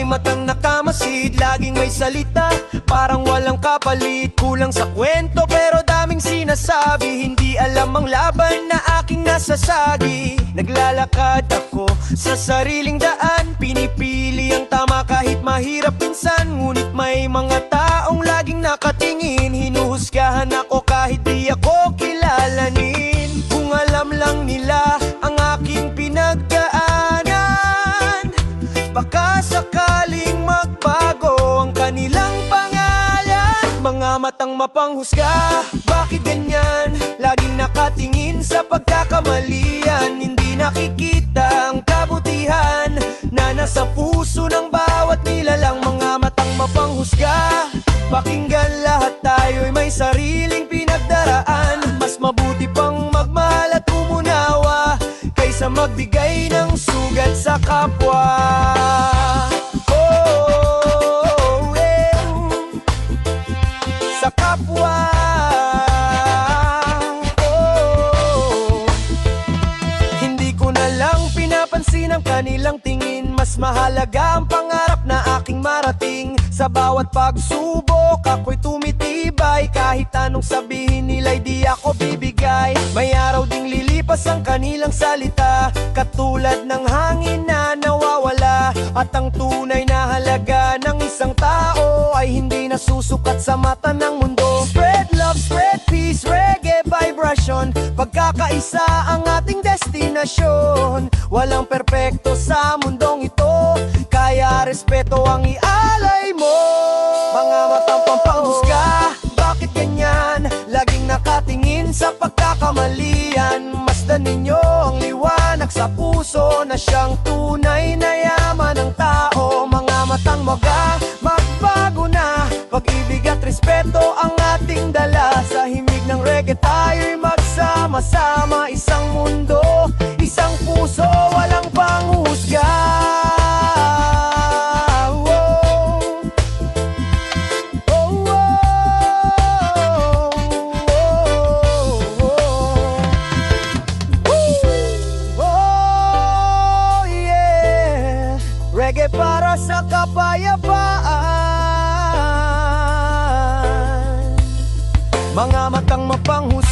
matang nakamasid, laging may salita, parang walang kapalit. Kulang sa kwento pero daming sinasabi, hindi alam ang laban na aking nasasagi. Naglalakad ako sa sariling daan, pinipili ang tama kahit mahirap minsan. Ngunit may mga taong laging nakatingin, hinuhusgahan ako kahit di ako kilalanin. Kung alam lang nila ang aking pinagdaanan, baka sakaling magbago ang kanilang pangalan. Mga matang mapanghusga, bakit ganyan? Laging nakatingin sa pagkakamalian, hindi nakikita ang kabutihan na nasa puso ng bawat nilalang. Mga matang mapanghusga, pakinggan, lahat tayo'y may sariling pinagdaraan. Mas mabuti pang magmahal at umunawa kaysa magbigay ng sugat sa kapwa. Sa kapwa. Hindi ko na lang pinapansin ang kanilang tingin, mas mahalaga ang pangarap na aking marating. Sa bawat pagsubok ako'y tumitibay, kahit anong sabihin nila'y di ako bibigay. May araw ding lilipas ang kanilang salita, katulad ng hangin na nawawala. At ang tunay na halaga ng isang tao ay hindi nasusukat sa mata ng mundo. Spread love, spread peace, reggae vibration, pagkakaisa ang ating destinasyon. Walang perpekto sa mundong ito, kaya respeto ang ialay mo. Mga matang pampaghusga, bakit ganyan? Laging nakatingin sa pagkakamalian. Masdan ninyo ang liwanag sa puso na siyang tunay na yaman ng tao. Mga matang magbago na, pag-ibig at respeto ang ating dala. Sa himig ng reggae tayo'y magsama-sama, isang mundo, isang puso, walang panghusga. Reggae para sa kapayapaan. Mga matang mapanghusga,